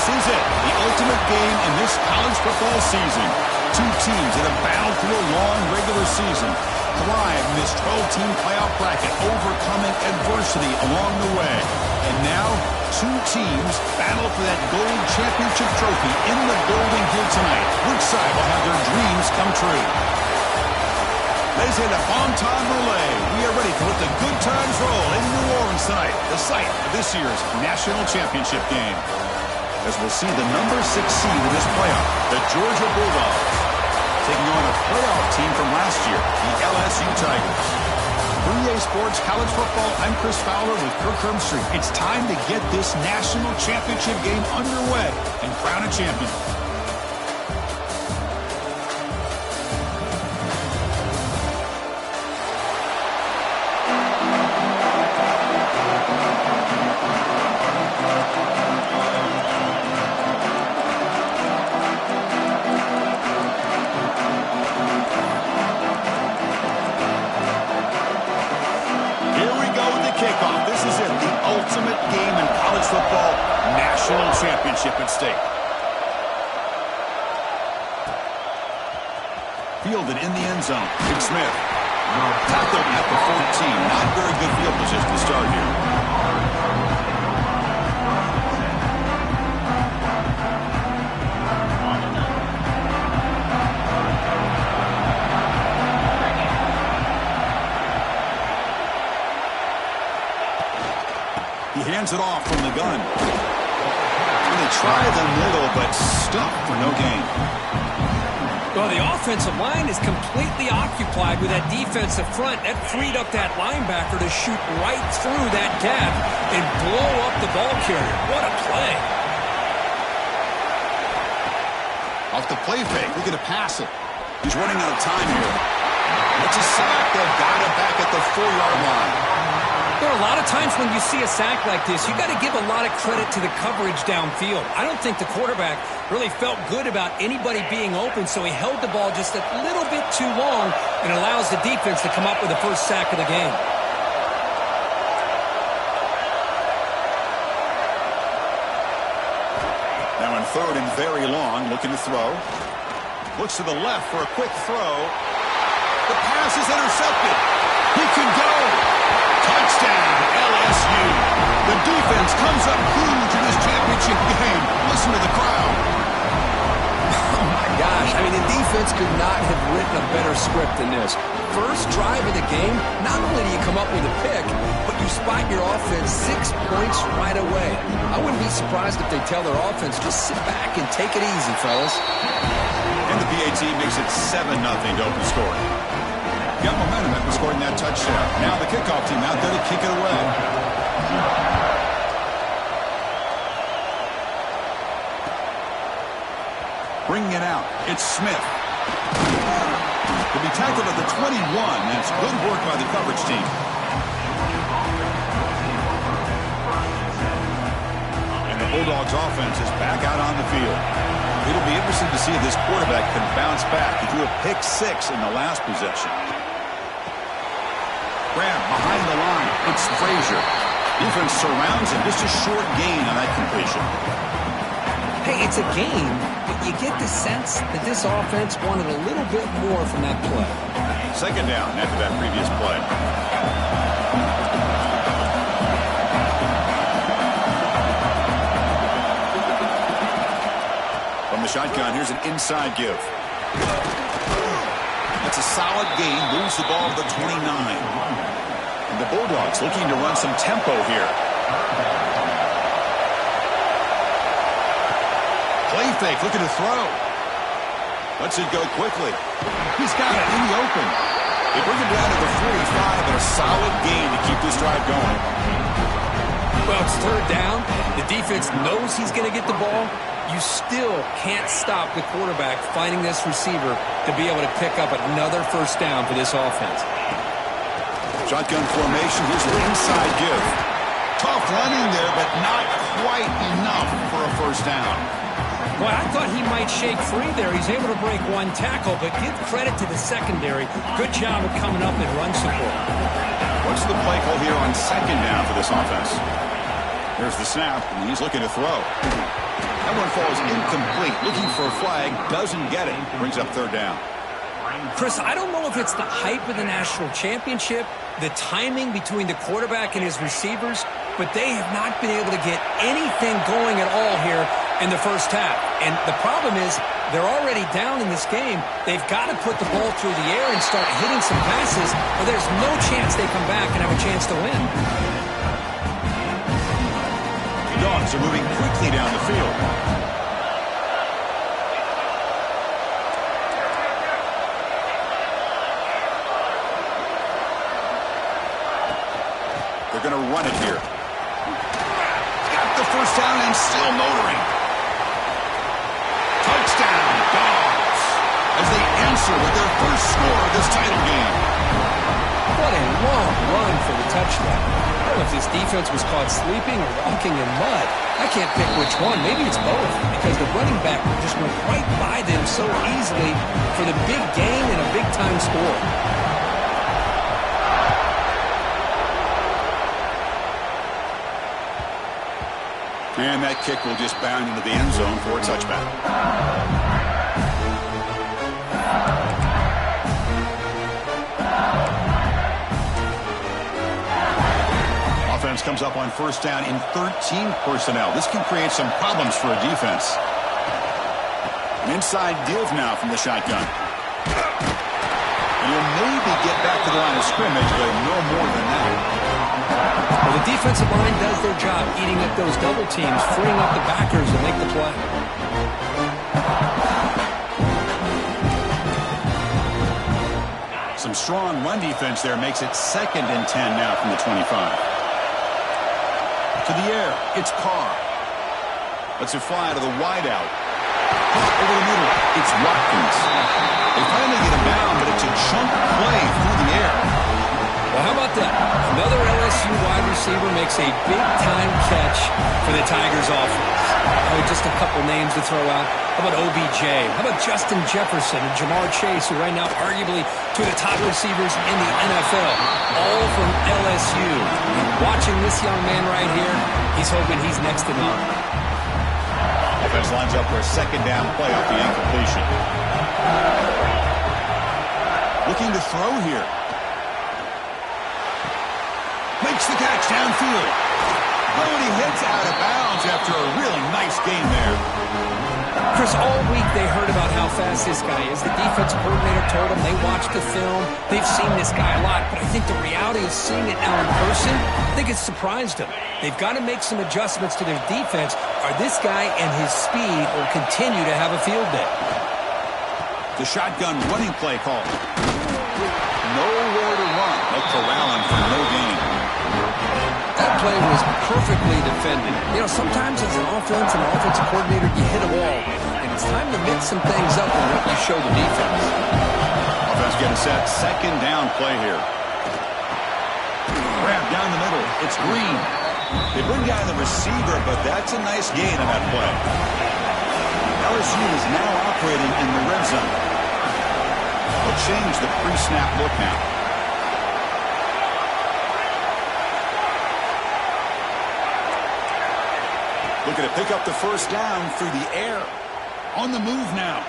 is it, the ultimate game in this college football season. Two teams that have battled through a long regular season, thrive in this 12-team playoff bracket, overcoming adversity along the way. And now, two teams battle for that gold championship trophy in the building here tonight. Which side will have their dreams come true? They say the bon temps relay. We are ready to let the good times roll in New Orleans tonight, the site of this year's national championship game. As we'll see the number 6 seed in this playoff, the Georgia Bulldogs, taking on a playoff team from last year, the LSU Tigers. For EA Sports College Football, I'm Chris Fowler with Kirk Herbstreit. It's time to get this national championship game underway and crown a champion. Football national championship at stake. Fielded in the end zone. Big Smith. Tackled at the 14. Not very good field position to start here. He hands it off from the gun. And they try the middle, but stuffed for no gain. Well, the offensive line is completely occupied with that defensive front. That freed up that linebacker to shoot right through that gap and blow up the ball carrier. What a play. Off the play fake, looking to pass it. He's running out of time here. It's a sack. They've got it back at the 4-yard line. There are a lot of times when you see a sack like this, you got to give a lot of credit to the coverage downfield. I don't think the quarterback really felt good about anybody being open, so he held the ball just a little bit too long and allows the defense to come up with the first sack of the game. Now in third and very long, looking to throw. Looks to the left for a quick throw. The pass is intercepted. He can go. Touchdown, LSU. The defense comes up huge in this championship game. Listen to the crowd. Oh, my gosh. I mean, the defense could not have written a better script than this. First drive of the game, not only do you come up with a pick, but you spot your offense 6 points right away. I wouldn't be surprised if they tell their offense, just sit back and take it easy, fellas. And the PAT makes it 7-0 to open scoring. Got momentum after scoring that touchdown. Now the kickoff team out there to kick it away. Bringing it out, it's Smith. He'll be tackled at the 21. That's good work by the coverage team. And the Bulldogs offense is back out on the field. It'll be interesting to see if this quarterback can bounce back. He threw a pick 6 in the last possession. Grab behind the line. It's Frazier. Defense surrounds him. Just a short gain on that completion. Hey, it's a game, but you get the sense that this offense wanted a little bit more from that play. Second down after that previous play. From the shotgun, here's an inside give. That's a solid gain. Moves the ball to the 29. And the Bulldogs looking to run some tempo here. Play fake, looking to throw. Lets it go quickly. He's got it in the open. They bring him down to the 45, but a solid gain to keep this drive going. Well, it's third down. The defense knows he's going to get the ball. You still can't stop the quarterback finding this receiver to be able to pick up another first down for this offense. Shotgun formation. Here's the inside give. Tough running there, but not quite enough for a first down. Well, I thought he might shake free there. He's able to break one tackle, but give credit to the secondary. Good job of coming up and run support. What's the play call here on second down for this offense? There's the snap, and he's looking to throw. That one falls incomplete. Looking for a flag, doesn't get it. Brings up third down. Chris, I don't know if it's the hype of the national championship, the timing between the quarterback and his receivers, but they have not been able to get anything going at all here in the first half. And the problem is they're already down in this game. They've got to put the ball through the air and start hitting some passes, or there's no chance they come back and have a chance to win. The Dogs are moving quickly down the field. They're going to run it here. Got the first down and still motoring. Touchdown, Dogs, as they answer with their first score of this title game. What a long run for the touchdown. I don't know if this defense was caught sleeping or walking in mud. I can't pick which one. Maybe it's both, because the running back just went right by them so easily for the big gain and a big-time score. And that kick will just bound into the end zone for a touchback. Offense comes up on first down in 13 personnel. This can create some problems for a defense. An inside give now from the shotgun. And he'll maybe get back to the line of scrimmage, but no more than that. Well, the defensive line does their job eating up those double teams, freeing up the backers to make the play. Some strong run defense there makes it 2nd and 10 now from the 25. To the air, it's Carr. Lets it fly to the wideout. Over the middle, it's Watkins. They finally get him down, but it's a chunk play through the air. Well, how about that? Another LSU wide receiver makes a big-time catch for the Tigers offense. Oh, just a couple names to throw out. How about OBJ? How about Justin Jefferson and Jamar Chase, who right now arguably two of the top receivers in the NFL, all from LSU. And watching this young man right here, he's hoping he's next in line. Offense lines up for a 2nd down play off the incompletion. Looking to throw here. Makes the catch downfield. Oh, and he hits out of bounds after a really nice game there. Chris, all week they heard about how fast this guy is. The defensive coordinator told them they watched the film. They've seen this guy a lot, but I think the reality is seeing it now in person, I think it's surprised them. They've got to make some adjustments to their defense, or this guy and his speed will continue to have a field day. The shotgun running play call. Nowhere to run. They'll corral him for no gain. That play was perfectly defended. You know, sometimes as an offensive coordinator, you hit a wall, and it's time to mix some things up on what you show the defense. Offense getting set. 2nd down play here. Grab down the middle. It's Green. They bring down the receiver, but that's a nice gain on that play. LSU is now operating in the red zone. They'll change the pre-snap look now. Looking to pick up the first down through the air. On the move now.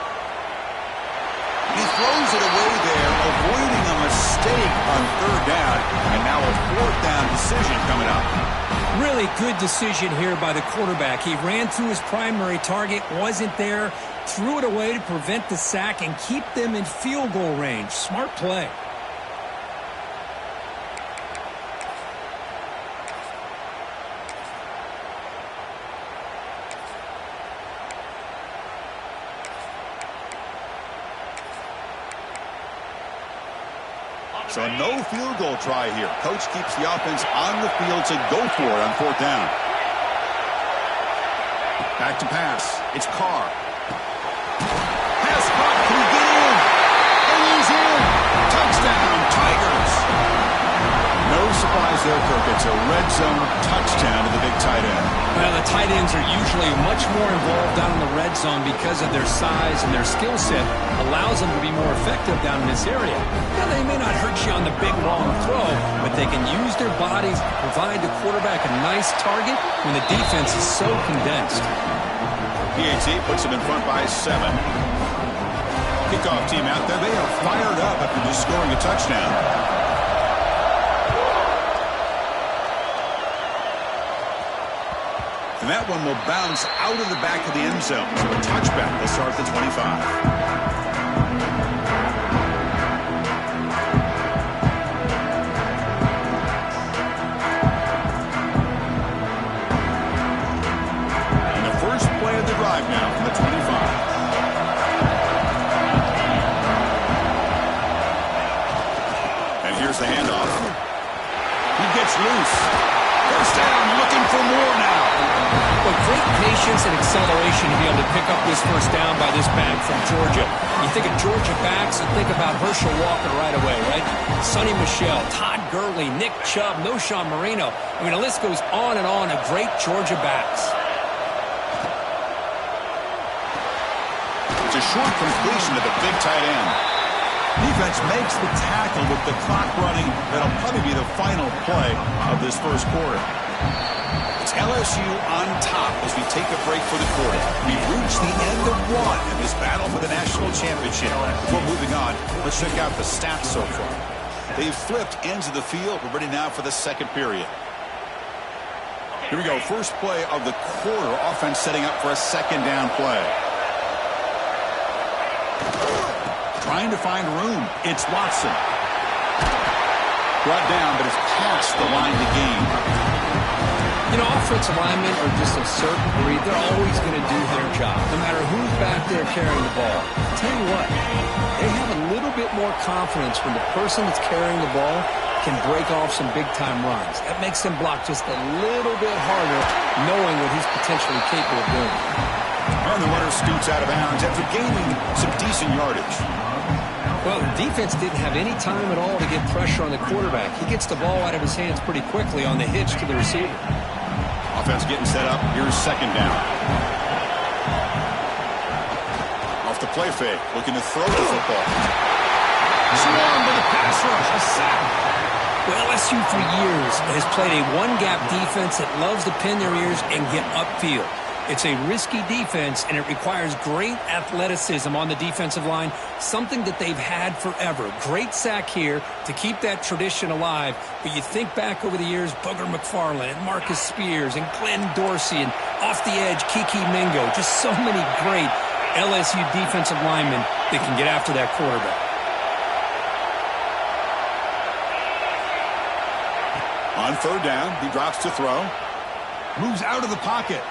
He throws it away there, avoiding a mistake on 3rd down. And now a 4th down decision coming up. Really good decision here by the quarterback. He ran through his primary target, wasn't there, threw it away to prevent the sack and keep them in field goal range. Smart play. So no field goal try here. Coach keeps the offense on the field to go for it on 4th down. Back to pass. It's Carr. Pass caught. Can he get in? And he's in. Touchdown, Tigers. No supplies there, Kirk. It's a red zone touchdown to the big tight end. Well, the tight ends are usually much more involved down in the red zone because of their size, and their skill set allows them to be more effective down in this area. Now, they may not hurt you on the big, long throw, but they can use their bodies to provide the quarterback a nice target when the defense is so condensed. PAT puts them in front by 7. Kickoff team out there. They are fired up after just scoring a touchdown. And that one will bounce out of the back of the end zone. So a touchback will start at the 25. Drive now from the 25. And here's the handoff. He gets loose. First down, looking for more now. Well, great patience and acceleration to be able to pick up this first down by this back from Georgia. You think of Georgia backs, you think about Herschel Walker right away, right? Sonny Michel, Todd Gurley, Nick Chubb, Noshawn Marino. I mean, the list goes on and on of great Georgia backs. It's a short completion to the big tight end. Defense makes the tackle with the clock running. That'll probably be the final play of this first quarter. It's LSU on top as we take a break for the quarter. We've reached the end of one in this battle for the national championship. Before moving on, let's check out the stats so far. They've flipped ends of the field. We're ready now for the second period. Here we go. First play of the quarter. Offense setting up for a second down play. Trying to find room. It's Watson. Brought down, but it's past the line to gain. You know, offensive linemen are just a certain breed. They're always going to do their job, no matter who's back there carrying the ball. I'll tell you what, they have a little bit more confidence when the person that's carrying the ball can break off some big-time runs. That makes them block just a little bit harder, knowing what he's potentially capable of doing. And the runner scoots out of bounds after gaining some decent yardage. Well, the defense didn't have any time at all to get pressure on the quarterback. He gets the ball out of his hands pretty quickly on the hitch to the receiver. Offense getting set up. Here's second down. Off the play fake. Looking to throw the football. Swarmed to the pass rush. A sack. Well, LSU for years has played a one-gap defense that loves to pin their ears and get upfield. It's a risky defense, and it requires great athleticism on the defensive line, something that they've had forever. Great sack here to keep that tradition alive. But you think back over the years, Booger McFarland and Marcus Spears and Glenn Dorsey and off the edge, Kiki Mingo. Just so many great LSU defensive linemen that can get after that quarterback. On third down, he drops to throw. Moves out of the pocket.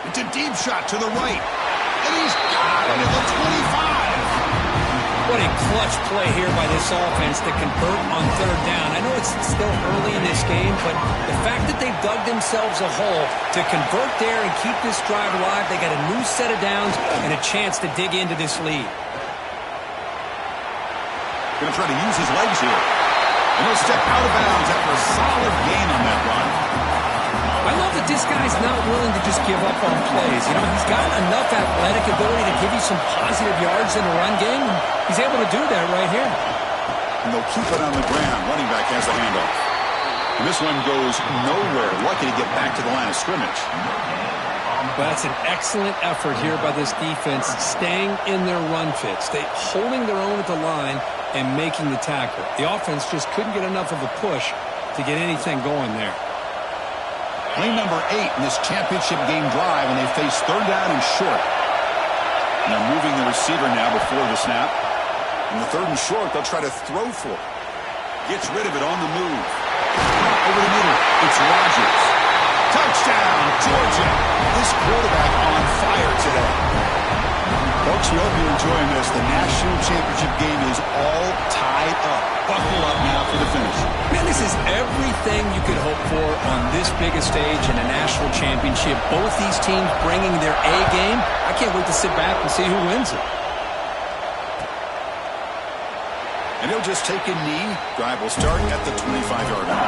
It's a deep shot to the right. And he's got it at the 25. What a clutch play here by this offense to convert on third down. I know it's still early in this game, but the fact that they've dug themselves a hole to convert there and keep this drive alive, they got a new set of downs and a chance to dig into this lead. Going to try to use his legs here. And he'll step out of bounds after a solid gain on that run. I love that this guy's not willing to just give up on plays. You know, he's got enough athletic ability to give you some positive yards in the run game, and he's able to do that right here. And they'll keep it on the ground. Running back has the handoff. And this one goes nowhere. Lucky to get back to the line of scrimmage. Well, that's an excellent effort here by this defense, staying in their run fits. They holding their own at the line and making the tackle. The offense just couldn't get enough of a push to get anything going there. Play number 8 in this championship game drive, and they face third down and short. And they're moving the receiver now before the snap. And the third and short, they'll try to throw for it. Gets rid of it on the move. Over the middle, it's Rodgers. Touchdown, Georgia. This quarterback on fire today. Folks, we hope you're enjoying this. The national championship game is all tied up. Buckle up now for the finish. Man, this is everything you could hope for on this biggest stage in a national championship. Both these teams bringing their A game. I can't wait to sit back and see who wins it. And he'll just take a knee. Drive will start at the 25-yard line.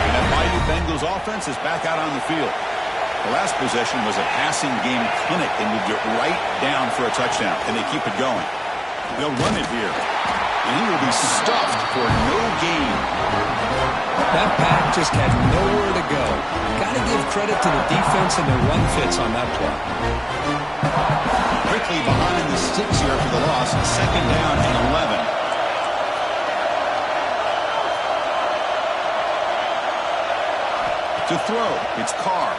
And that mighty Bengals offense is back out on the field. The last possession was a passing game clinic. They moved it right down for a touchdown, and they keep it going. They'll run it here, and he will be stuffed for no gain. That pack just had nowhere to go. Got to give credit to the defense and their run fits on that play. Quickly behind the sticks here for the loss. Second down and 11. To throw, it's Carr.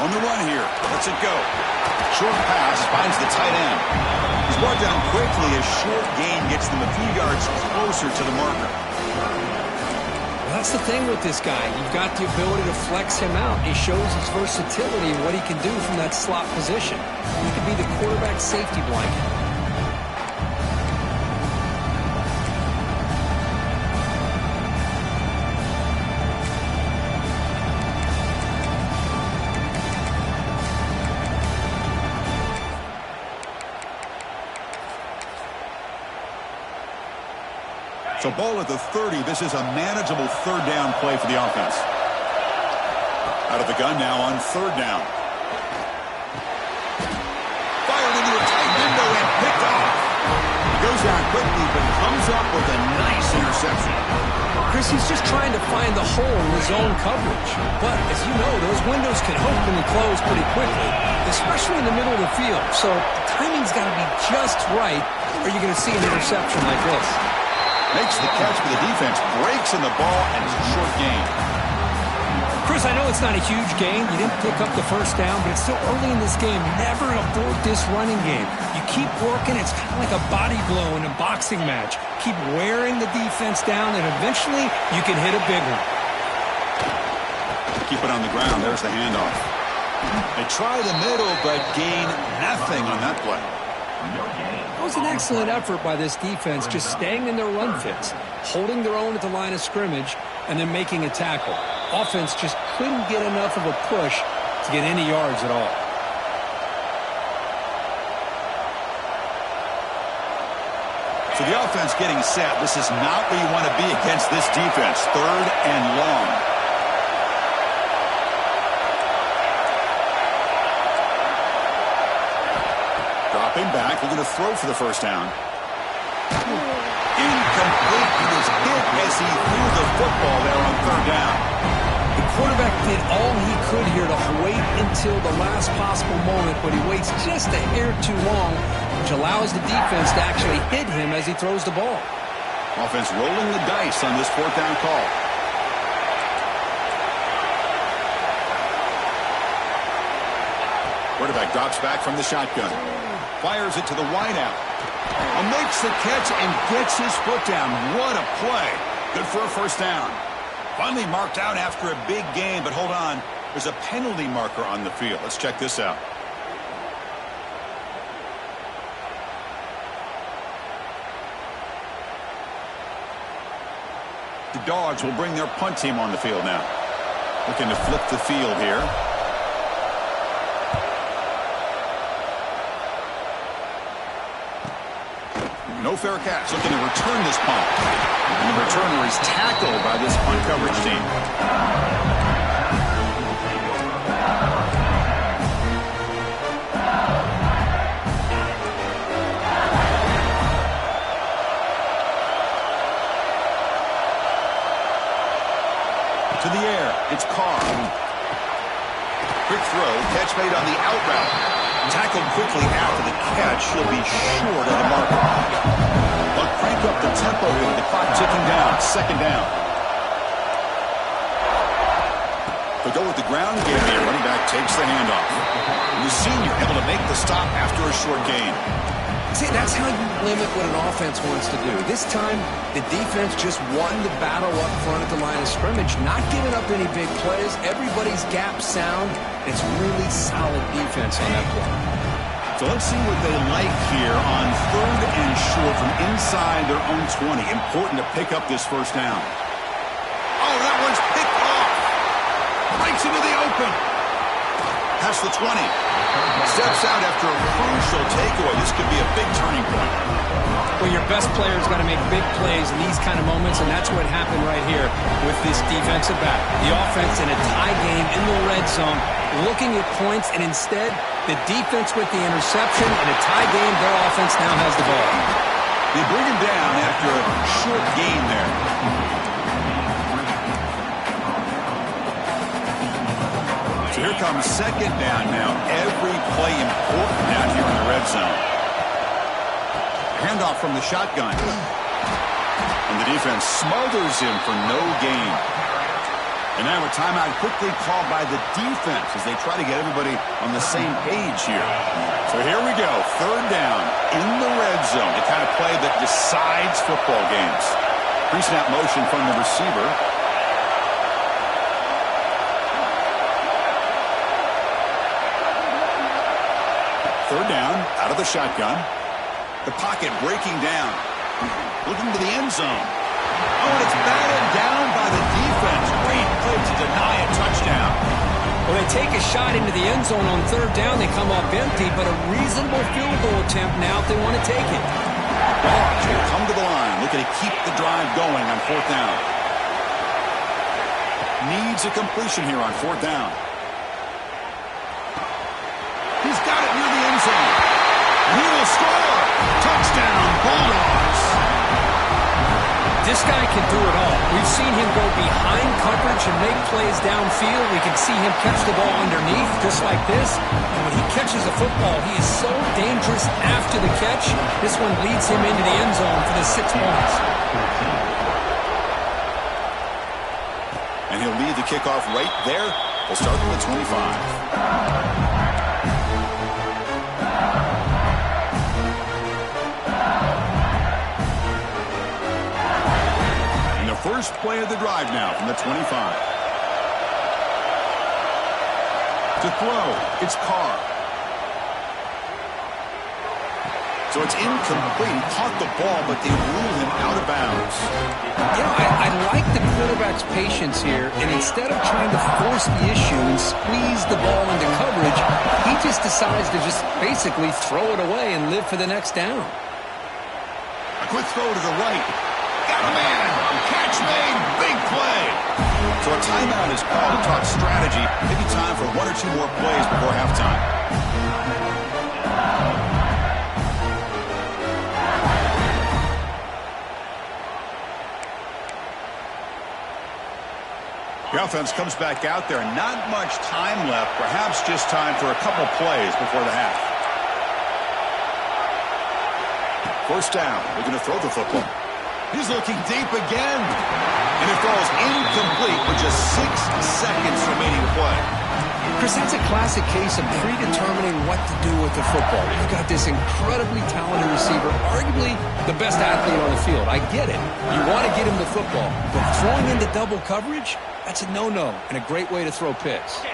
On the run here. Lets it go. Short pass finds the tight end. He's brought down quickly. A short gain gets them a few yards closer to the marker. Well, that's the thing with this guy. You've got the ability to flex him out. He shows his versatility and what he can do from that slot position. He could be the quarterback safety blanket. So ball at the 30. This is a manageable third down play for the offense. Out of the gun now on third down. Fired into a tight window and picked off. He goes down quickly but comes up with a nice interception. Chris, he's just trying to find the hole in his own coverage. But as you know, those windows can open and close pretty quickly, especially in the middle of the field. So the timing's got to be just right, or you're going to see an interception like this. Makes the catch for the defense, breaks in the ball, and it's a short gain. Chris, I know it's not a huge gain. You didn't pick up the first down, but it's still early in this game. Never abort this running game. You keep working. It's kind of like a body blow in a boxing match. Keep wearing the defense down, and eventually you can hit a big one. Keep it on the ground. There's the handoff. They try the middle, but gain nothing on that play. It was an excellent effort by this defense, just staying in their run fits, holding their own at the line of scrimmage, and then making a tackle. Offense just couldn't get enough of a push to get any yards at all. So the offense getting set. This is not where you want to be against this defense. Third and long. Dropping back, looking to throw for the first down. Incomplete. He was hit as he threw the football there on third down. The quarterback did all he could here to wait until the last possible moment, but he waits just a hair too long, which allows the defense to actually hit him as he throws the ball. Offense rolling the dice on this fourth down call. Quarterback drops back from the shotgun. Fires it to the wideout. Makes the catch and gets his foot down. What a play. Good for a first down. Finally marked out after a big game, but hold on. There's a penalty marker on the field. Let's check this out. The Dogs will bring their punt team on the field now. Looking to flip the field here. No fair catch. Looking to return this punt. And the returner is tackled by this punt coverage team. To the air. It's Carr. Quick throw. Catch made on the out route. Tackled quickly after the catch. She'll be short of the marker. But crank up the tempo with the clock ticking down. Second down. They go with the ground game here. Running back takes the handoff. And the senior able to make the stop after a short gain. See, that's how you limit what an offense wants to do. This time, the defense just won the battle up front at the line of scrimmage, not giving up any big plays. Everybody's gap sound. It's really solid defense on that play. So let's see what they like here on third and short from inside their own 20. Important to pick up this first down. Oh, that one's picked off. Breaks into the open. Past the 20. Steps out after a crucial takeaway. This could be a big turning point. Well, your best player's got to make big plays in these kind of moments, and that's what happened right here with this defensive back. The offense in a tie game in the red zone, looking at points, and instead, the defense with the interception. In a tie game, their offense now has the ball. They bring him down after a short gain there. So here comes second down now. Every play important out here in the red zone. Handoff from the shotgun. And the defense smothers him for no gain. And now a timeout quickly called by the defense as they try to get everybody on the same page here. So here we go. Third down in the red zone. The kind of play that decides football games. Pre-snap motion from the receiver. Third down out of the shotgun. The pocket breaking down. Looking to the end zone. Oh, and it's batted down by the defense. Great play to deny a touchdown. Well, they take a shot into the end zone on third down. They come up empty, but a reasonable field goal attempt now if they want to take it. Dogs will come to the line. Looking to keep the drive going on fourth down. Needs a completion here on fourth down. He's got it near the end zone. He will score. Touchdown, Bulldogs. This guy can do it all. We've seen him go behind coverage and make plays downfield. We can see him catch the ball underneath just like this. And when he catches a football, he is so dangerous after the catch. This one leads him into the end zone for the 6 points. And he'll lead the kickoff right there. We'll start from the 25. First play of the drive now from the 25. To throw, it's Carr. So it's incomplete. He caught the ball, but they ruled him out of bounds. You know, I like the quarterback's patience here, and instead of trying to force the issue and squeeze the ball into coverage, he just decides to just basically throw it away and live for the next down. A quick throw to the right. Got a man. Catch made. Big play. So a timeout is called to talk strategy. Maybe time for 1 or 2 more plays before halftime. The offense comes back out there. Not much time left. Perhaps just time for a couple plays before the half. First down. Looking to throw the football. He's looking deep again. And it falls incomplete with just 6 seconds remaining to play. Chris, that's a classic case of predetermining what to do with the football. You've got this incredibly talented receiver, arguably the best athlete on the field. I get it. You want to get him the football. But throwing into double coverage, that's a no-no and a great way to throw picks.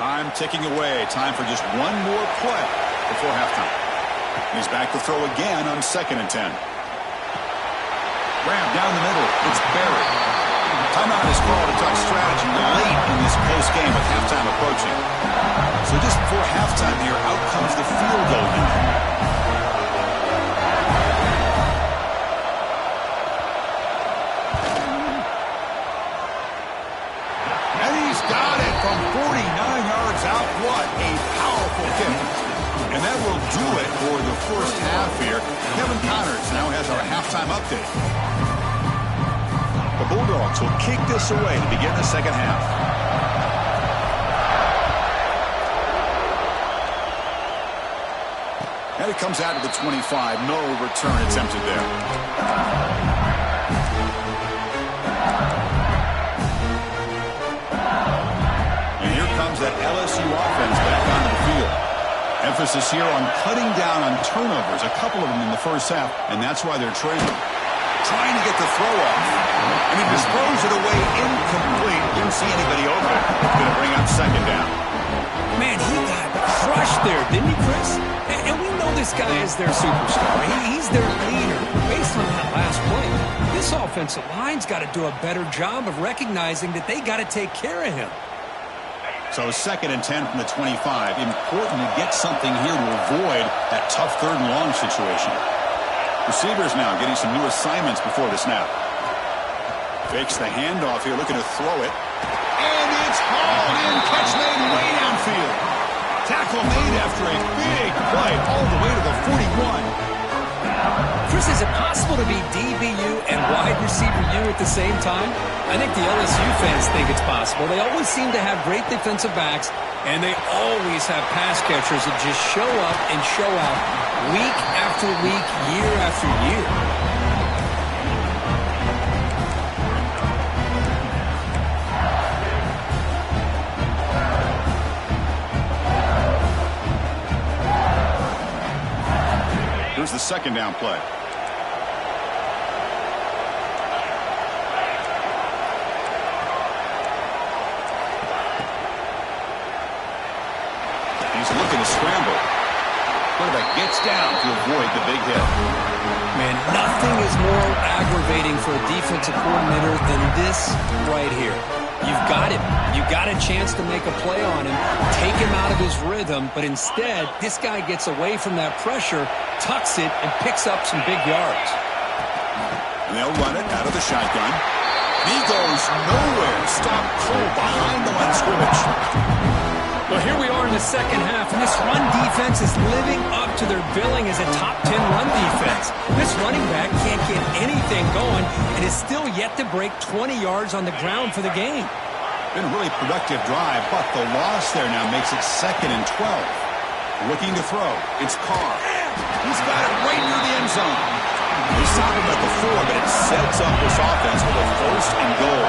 Time ticking away. Time for just 1 more play before halftime. And he's back to throw again on 2nd and 10. Grab down the middle. It's Barry. Timeout is called to talk strategy late in this close game with halftime approaching. So just before halftime here, out comes the field goal unit. And he's got it from 49 yards out. What a powerful kick. And that will do it for the first half here. Kevin Connors now has our halftime update. The Bulldogs will kick this away to begin the second half. And it comes out to the 25. No return attempted there. And here comes that LSU offense back onto the field. Emphasis here on cutting down on turnovers, a couple of them in the first half, and that's why they're trailing. Trying to get the throw off. And he disposed it away incomplete. Didn't see anybody open. It's going to bring up 2nd down. Man, he got crushed there, didn't he, Chris? And we know this guy is their superstar. He's their leader. Based on that last play, this offensive line's got to do a better job of recognizing that they got to take care of him. So 2nd and 10 from the 25. Important to get something here to avoid that tough 3rd and long situation. Receivers now getting some new assignments before the snap. Fakes the handoff here, looking to throw it. And it's hauled in. Catch made way downfield. Tackle made after a big play all the way to the 41. Chris, is it possible to be DBU and wide receiver U at the same time? I think the LSU fans think it's possible. They always seem to have great defensive backs, and they always have pass catchers that just show up and show out week after week, year after year. Here's the 2nd down play. He's looking to scramble. Quarterback gets down to avoid the big hit. Man, nothing is more aggravating for a defensive coordinator than this right here. You've got him. You got a chance to make a play on him, take him out of his rhythm, but instead, this guy gets away from that pressure, tucks it, and picks up some big yards. And they'll run it out of the shotgun. He goes nowhere. Stop cold behind the line of scrimmage. Well, here we are in the 2nd half, and this run defense is living up to their billing as a top 10 run defense. This running back can't get anything going and is still yet to break 20 yards on the ground for the game. Been a really productive drive, but the loss there now makes it 2nd and 12. Looking to throw. It's Carr. He's got it right near the end zone. They stop him at the 4, but it sets up this offense with a 1st and goal.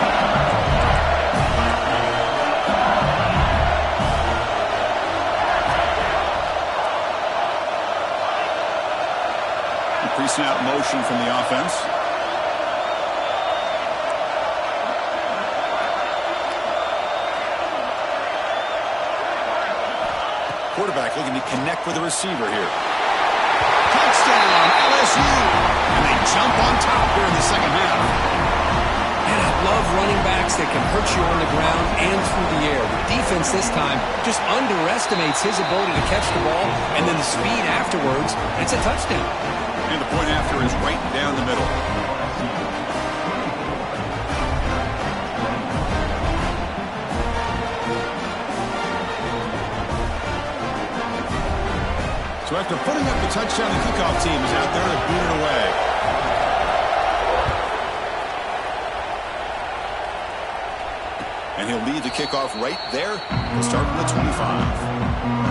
Pre-snap motion from the offense. Quarterback looking to connect with the receiver here. Touchdown, LSU! And they jump on top here in the 2nd half. And I love running backs that can hurt you on the ground and through the air. The defense this time just underestimates his ability to catch the ball, and then the speed afterwards, and it's a touchdown. And the point after is right down the middle. So after putting up the touchdown, the kickoff team is out there to boot it away. And he'll lead the kickoff right there to start from the 25.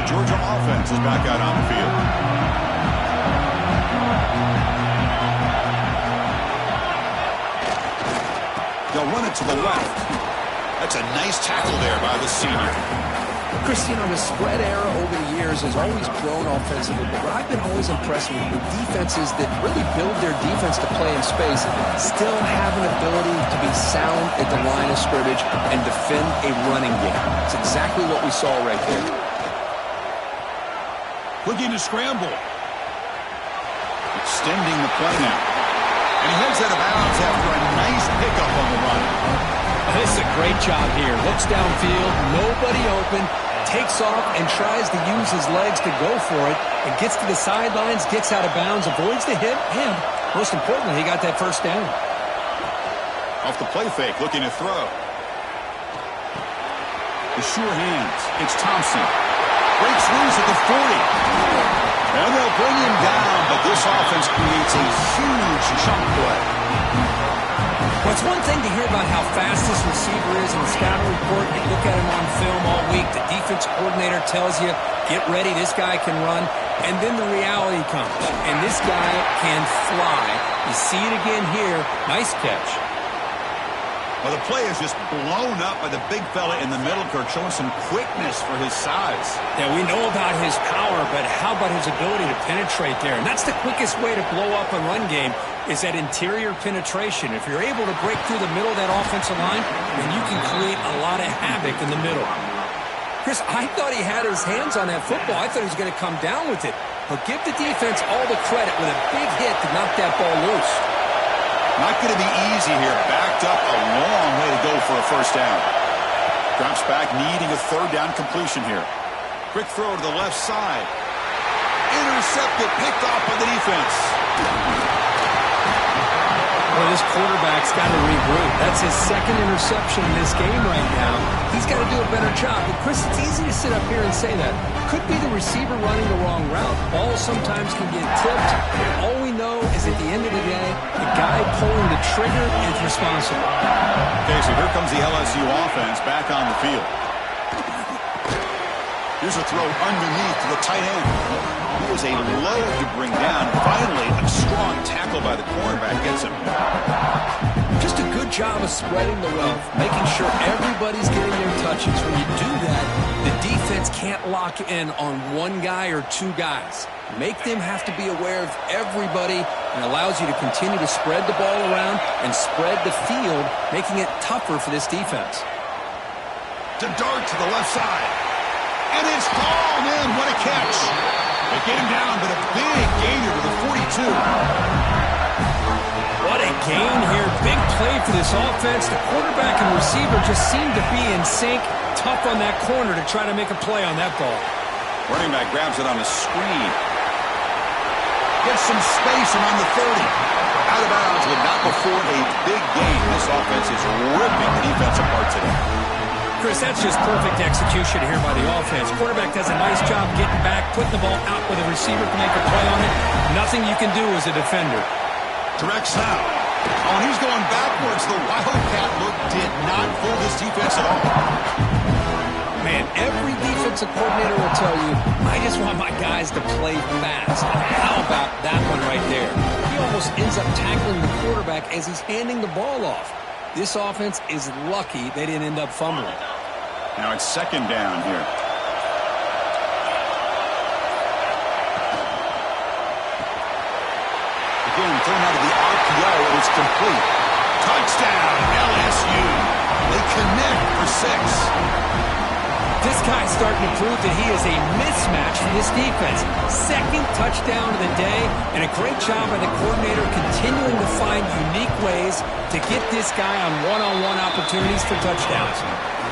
Georgia offense is back out on the field. They'll run it to the left. That's a nice tackle there by the senior. Christian, the spread era over the years has always grown offensively, but what I've been always impressed with defenses that really build their defense to play in space still have an ability to be sound at the line of scrimmage and defend a running game. It's exactly what we saw right there. Looking to scramble. Extending the play now. And he heads out of bounds after a nice pickup on the run. This is a great job here. Looks downfield, nobody open, takes off and tries to use his legs to go for it, and gets to the sidelines, gets out of bounds, avoids the hit, and most importantly, he got that 1st down. Off the play fake, looking to throw. The sure hands. It's Thompson. Breaks loose at the 40. And they'll bring him down, but this offense creates a huge chunk play. Well, it's one thing to hear about how fast this receiver is in the scouting report. You look at him on film all week. The defense coordinator tells you, get ready, this guy can run. And then the reality comes, and this guy can fly. You see it again here. Nice catch. Well, the play is just blown up by the big fella in the middle, Kirk, showing some quickness for his size. Yeah, we know about his power, but how about his ability to penetrate there? And that's the quickest way to blow up a run game, is that interior penetration. If you're able to break through the middle of that offensive line, then you can create a lot of havoc in the middle. Chris, I thought he had his hands on that football. I thought he was going to come down with it. But give the defense all the credit with a big hit to knock that ball loose. Not going to be easy here. Backed up a long way to go for a first down. Drops back, needing a third down completion here. Quick throw to the left side. Intercepted, picked off by the defense. Well, this quarterback's got to regroup. That's his second interception in this game right now. He's got to do a better job. But, Chris, it's easy to sit up here and say that. Could be the receiver running the wrong route. Balls sometimes can get tipped. All we know is at the end of the day, the guy pulling the trigger is responsible. Okay, so here comes the LSU offense back on the field. Here's a throw underneath to the tight end. He was a load to bring down. Finally, a strong tackle by the cornerback gets him. Just a good job of spreading the wealth, making sure everybody's getting their touches. When you do that, the defense can't lock in on one guy or two guys. Make them have to be aware of everybody, and allows you to continue to spread the ball around and spread the field, making it tougher for this defense. To dart to the left side. And it's gone in. What a catch. They get him down, but a big gainer to the 42. What a gain here. Big play for this offense. The quarterback and receiver just seem to be in sync. Tough on that corner to try to make a play on that ball. Running back grabs it on the screen. Gets some space around the 30. Out of bounds, but not before a big gain. This offense is ripping the defense apart today. Chris, that's just perfect execution here by the offense. Quarterback does a nice job getting back, putting the ball out where the receiver can make a play on it. Nothing you can do as a defender. Directs now. Oh, and he's going backwards. The Wildcat look did not fool this defense at all. Man, every defensive coordinator will tell you, I just want my guys to play fast. And how about that one right there? He almost ends up tackling the quarterback as he's handing the ball off. This offense is lucky they didn't end up fumbling. Now it's second down here. Again, thrown out of the RPO, and it's complete. Touchdown, LSU. They connect for 6. This guy's starting to prove that he is a mismatch for this defense. Second touchdown of the day, and a great job by the coordinator continuing to find unique ways to get this guy on one-on-one opportunities for touchdowns.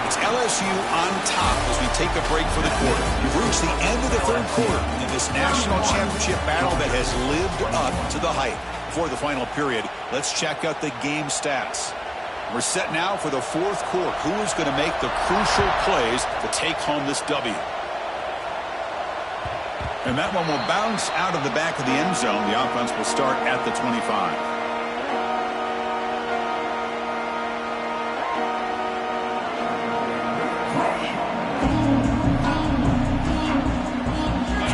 It's LSU on top as we take a break for the quarter. We've reached the end of the third quarter in this national championship battle that has lived up to the hype. Before the final period, let's check out the game stats. We're set now for the fourth quarter. Who is going to make the crucial plays to take home this W? And that one will bounce out of the back of the end zone. The offense will start at the 25.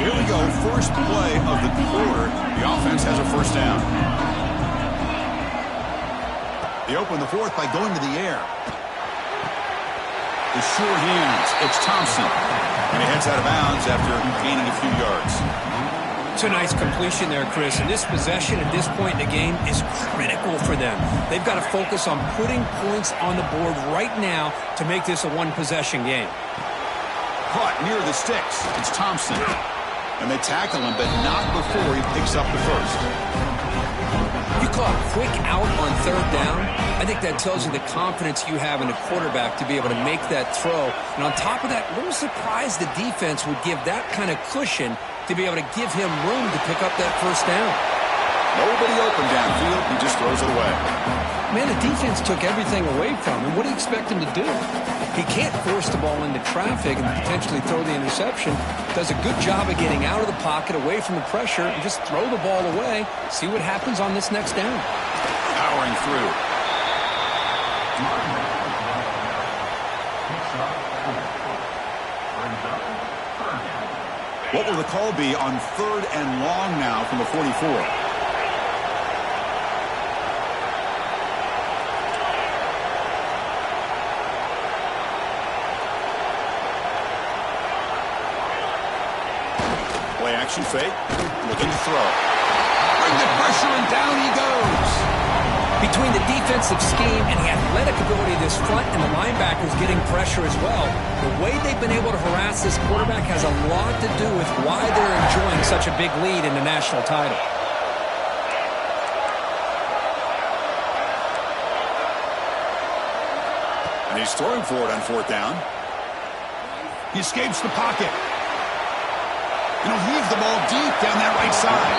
Here we go, first play of the quarter. The offense has a first down. They open the fourth by going to the air. The sure hands, it's Thompson. And he heads out of bounds after gaining a few yards. It's a nice completion there, Chris. And this possession at this point in the game is critical for them. They've got to focus on putting points on the board right now to make this a one-possession game. Caught near the sticks. It's Thompson. And they tackle him, but not before he picks up the first. You call a quick out on third down. I think that tells you the confidence you have in a quarterback to be able to make that throw. And on top of that, a little surprised the defense would give that kind of cushion to be able to give him room to pick up that first down. Nobody open downfield. He just throws it away. Man, the defense took everything away from him. What do you expect him to do? He can't force the ball into traffic and potentially throw the interception. Does a good job of getting out of the pocket, away from the pressure, and just throw the ball away. See what happens on this next down. Powering through. What will the call be on third and long now from the 44? Action fake, looking to throw. Bring the pressure, and down he goes. Between the defensive scheme and the athletic ability of this front and the linebackers getting pressure as well, the way they've been able to harass this quarterback has a lot to do with why they're enjoying such a big lead in the national title. he's throwing for it on fourth down. He escapes the pocket. And he'll heave the ball deep down that right side.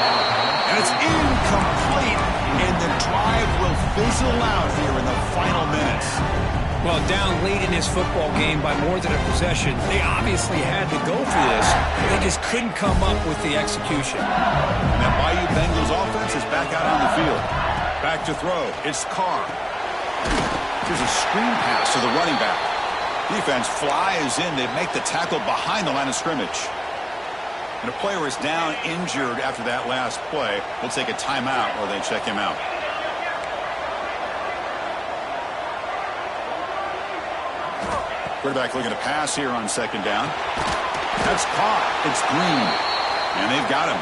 And it's incomplete. And the drive will fizzle out here in the final minutes. Well, down late in this football game by more than a possession, they obviously had to go for this. They just couldn't come up with the execution. And that Bayou Bengals offense is back out on the field. Back to throw. It's Carr. Here's a screen pass to the running back. Defense flies in. They make the tackle behind the line of scrimmage. And a player is down injured after that last play. We'll take a timeout or they check him out. Quarterback looking to pass here on second down. That's caught. It's Green. And they've got him.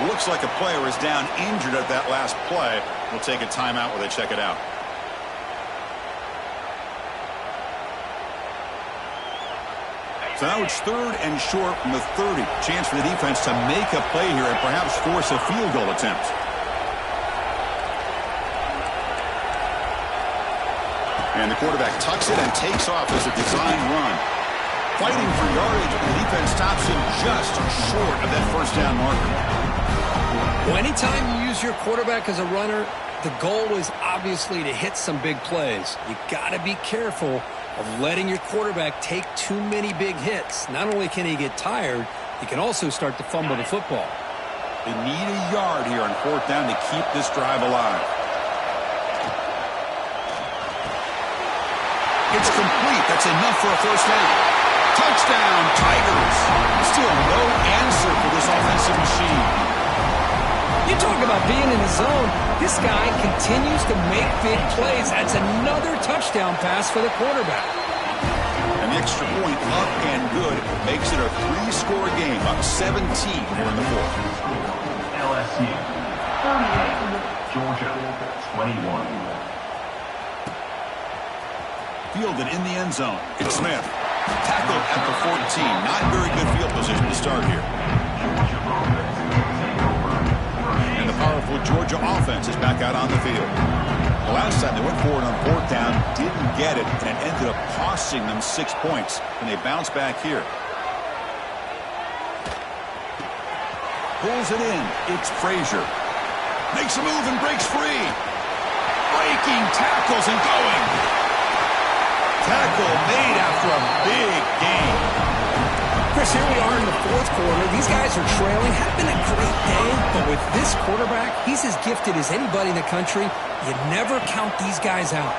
Looks like a player is down injured at that last play. We'll take a timeout while they check it out. So now it's third and short from the 30. Chance for the defense to make a play here and perhaps force a field goal attempt. And the quarterback tucks it and takes off as a design run. Fighting for yardage, but the defense stops him just short of that first down marker. Well, anytime you use your quarterback as a runner, the goal is obviously to hit some big plays. You got to be careful of letting your quarterback take too many big hits. Not only can he get tired, he can also start to fumble the football. They need a yard here on fourth down to keep this drive alive. It's complete. That's enough for a first down. Touchdown, Tigers. Still no answer for this offensive machine. You talk about being in the zone. This guy continues to make big plays. That's another touchdown pass for the quarterback. And the extra point up and good makes it a three-score game, up 17 here in the fourth. LSU 38, Georgia 21. Fielded in the end zone. It's Smith. Tackled at the 14. Not very good field position to start here. And the powerful Georgia offense is back out on the field. The last time they went forward on fourth down, didn't get it, and it ended up costing them 6 points. And they bounce back here. Pulls it in. It's Frazier. Makes a move and breaks free. Breaking tackles and going. Tackle made after a big game. Chris, here we are in the fourth quarter. These guys are trailing. Had been a great day, but with this quarterback, he's as gifted as anybody in the country. You never count these guys out.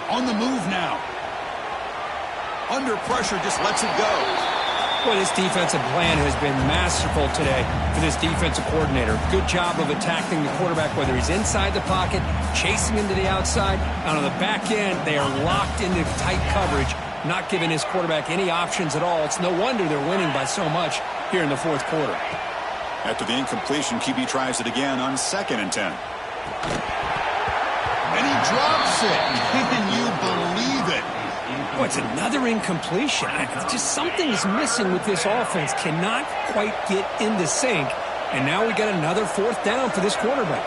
On the move now. Under pressure, just lets it go. Boy, this defensive plan has been masterful today for this defensive coordinator. Good job of attacking the quarterback, whether he's inside the pocket, chasing him to the outside. And on the back end, they are locked into tight coverage, not giving his quarterback any options at all. It's no wonder they're winning by so much here in the fourth quarter. After the incompletion, QB tries it again on 2nd and 10. And he drops it. Can you believe it? Oh, it's another incompletion. Just something's missing with this offense. Cannot quite get into sync. And now we got another fourth down for this quarterback.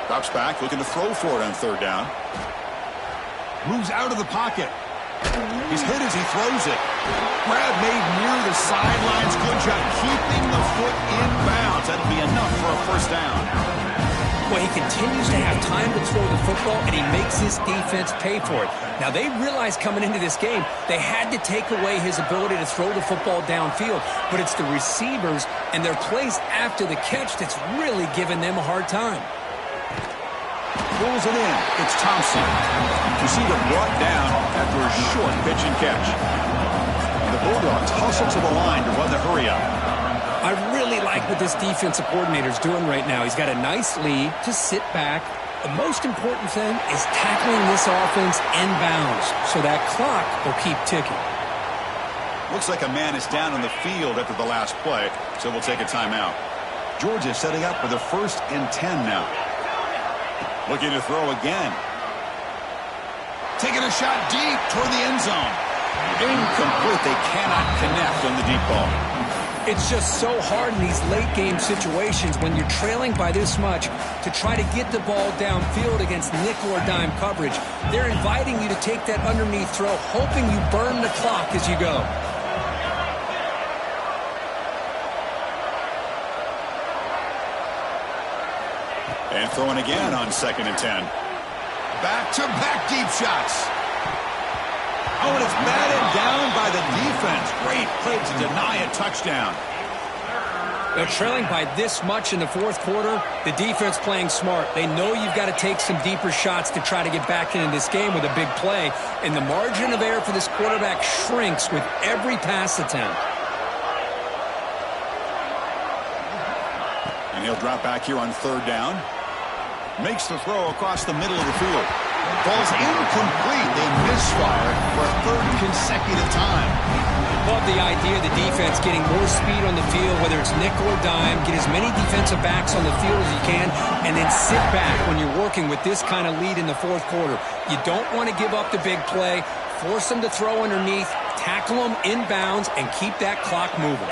Drops back, looking to throw for it on third down. Moves out of the pocket. He's hit as he throws it. Grab made near the sidelines. Good job keeping the foot in bounds. That'll be enough for a first down. Well, he continues to have time to throw the football, and he makes his defense pay for it. Now, they realized coming into this game they had to take away his ability to throw the football downfield, but it's the receivers and their plays after the catch that's really giving them a hard time. Pulls it in. It's Thompson. Receiver brought down after a short pitch and catch. The Bulldogs hustle to the line to run the hurry up. I really like what this defensive coordinator's doing right now. He's got a nice lead to sit back. The most important thing is tackling this offense inbounds so that clock will keep ticking. Looks like a man is down on the field after the last play, so we'll take a timeout. Georgia setting up for the 1st and 10 now. Looking to throw again. Taking a shot deep toward the end zone. Incomplete. They cannot connect on the deep ball. It's just so hard in these late game situations when you're trailing by this much to try to get the ball downfield against nickel or dime coverage. They're inviting you to take that underneath throw, hoping you burn the clock as you go. And throwing again on 2nd and 10. Back-to-back deep shots. Oh, and it's batted down by the defense. Great play to deny a touchdown. They're trailing by this much in the fourth quarter. The defense playing smart. They know you've got to take some deeper shots to try to get back into this game with a big play. And the margin of error for this quarterback shrinks with every pass attempt. And he'll drop back here on 3rd down. Makes the throw across the middle of the field. Ball's incomplete. They misfire for a 3rd consecutive time. Love the idea of the defense getting more speed on the field, whether it's nickel or dime. Get as many defensive backs on the field as you can, and then sit back when you're working with this kind of lead in the fourth quarter. You don't want to give up the big play. Force them to throw underneath, tackle them inbounds, and keep that clock moving.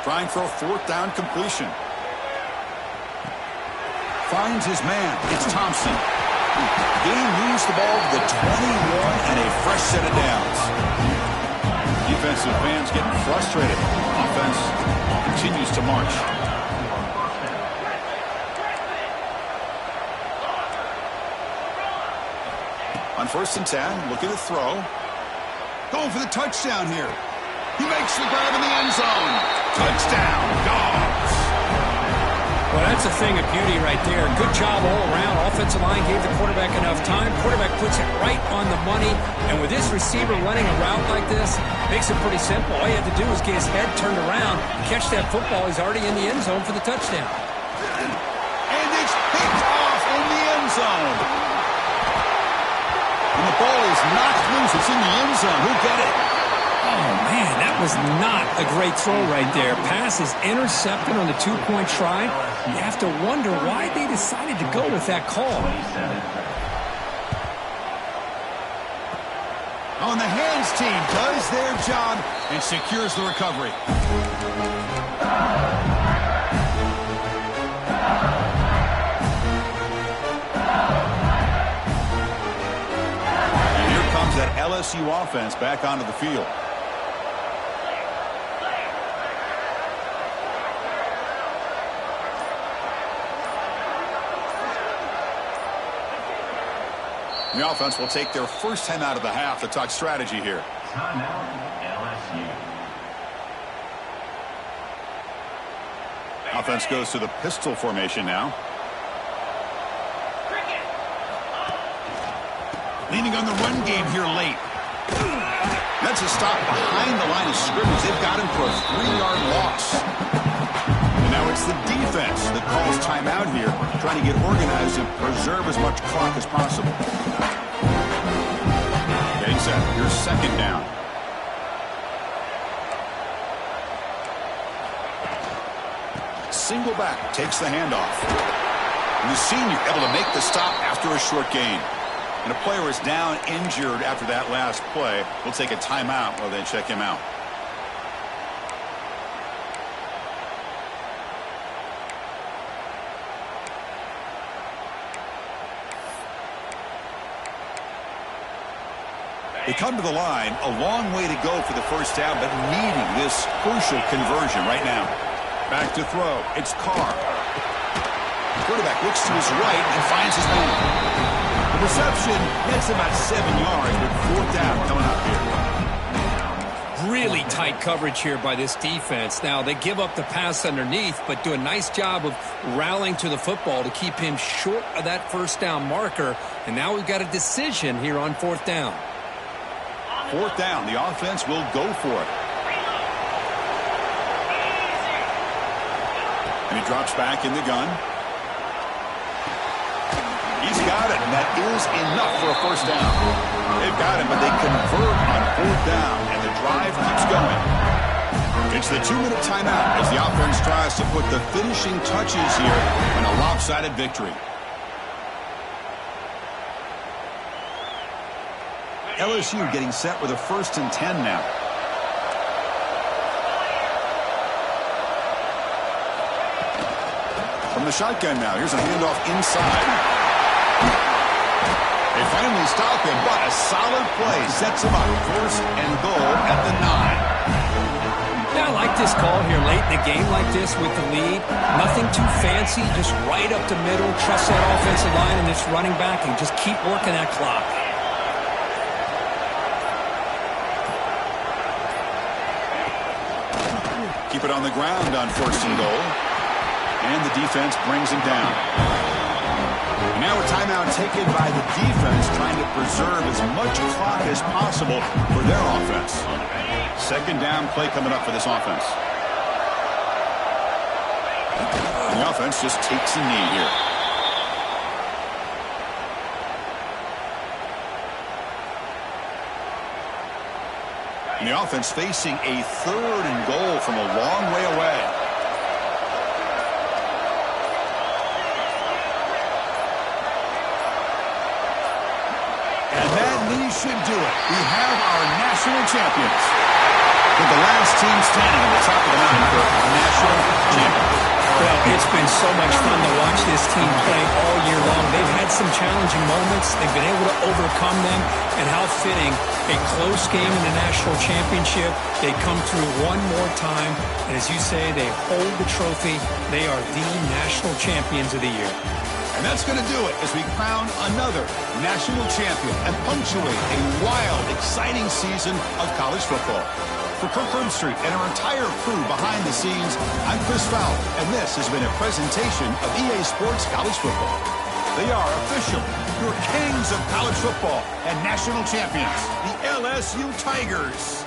Trying for a 4th down completion. Finds his man. It's Thompson. He moves the ball to the 21 and a fresh set of downs. Defensive fans getting frustrated. Offense continues to march. On 1st and 10, looking to throw. Going for the touchdown here. He makes the grab in the end zone. Touchdown, Dogs. Well, that's a thing of beauty right there. Good job all around. Offensive line gave the quarterback enough time. Quarterback puts it right on the money. And with this receiver running a route like this, makes it pretty simple. All you have to do is get his head turned around, catch that football. He's already in the end zone for the touchdown. And it's picked off in the end zone. And the ball is knocked loose. It's in the end zone. Who got it? Oh, man, that was not a great throw right there. Pass is intercepted on the 2-point try. You have to wonder why they decided to go with that call. On the hands team does their job and secures the recovery. And here comes that LSU offense back onto the field. The offense will take their first time out of the half to talk strategy here. Timeout, LSU. Offense goes to the pistol formation now. Leaning on the run game here late. That's a stop behind the line of scrimmage. They've got him for a 3-yard loss. And now it's the defense that calls timeout here, trying to get organized and preserve as much clock as possible. Getting set. Here's 2nd down. Single back takes the handoff. And the senior able to make the stop after a short gain. And a player is down injured after that last play. We'll take a timeout while they check him out. They come to the line, a long way to go for the first down, but needing this crucial conversion right now. Back to throw. It's Carr. The quarterback looks to his right and finds his man. The reception gets about 7 yards with 4th down coming up here. Really tight coverage here by this defense. Now, they give up the pass underneath, but do a nice job of rallying to the football to keep him short of that first down marker. And now we've got a decision here on 4th down. 4th down. The offense will go for it. And he drops back in the gun. He's got it, and that is enough for a first down. They've got him, but they convert on 4th down, and the drive keeps going. It's the 2-minute timeout as the offense tries to put the finishing touches here on a lopsided victory. LSU getting set with a 1st and 10 now. From the shotgun now. Here's a handoff inside. They finally stop him, but a solid play sets him up. 1st and goal at the 9. Yeah, I like this call here late in the game like this with the lead. Nothing too fancy, just right up the middle. Trust that offensive line and this running back and just keep working that clock. Keep it on the ground on 1st and goal. And the defense brings him down. And now a timeout taken by the defense, trying to preserve as much clock as possible for their offense. 2nd down play coming up for this offense. And the offense just takes a knee here. And the offense facing a 3rd and goal from a long way away. And that knee should do it. We have our national champions. With the last team standing at the top of the mountain for national champions. Well, it's been so much fun to watch this team play all year long. They've had some challenging moments. They've been able to overcome them. And how fitting, a close game in the national championship. They come through one more time. And as you say, they hold the trophy. They are the national champions of the year. And that's going to do it as we crown another national champion and punctuate a wild, exciting season of college football. For Kirk Herbstreit and our entire crew behind the scenes, I'm Chris Fowler, and this has been a presentation of EA Sports College Football. They are official, your kings of college football and national champions, the LSU Tigers.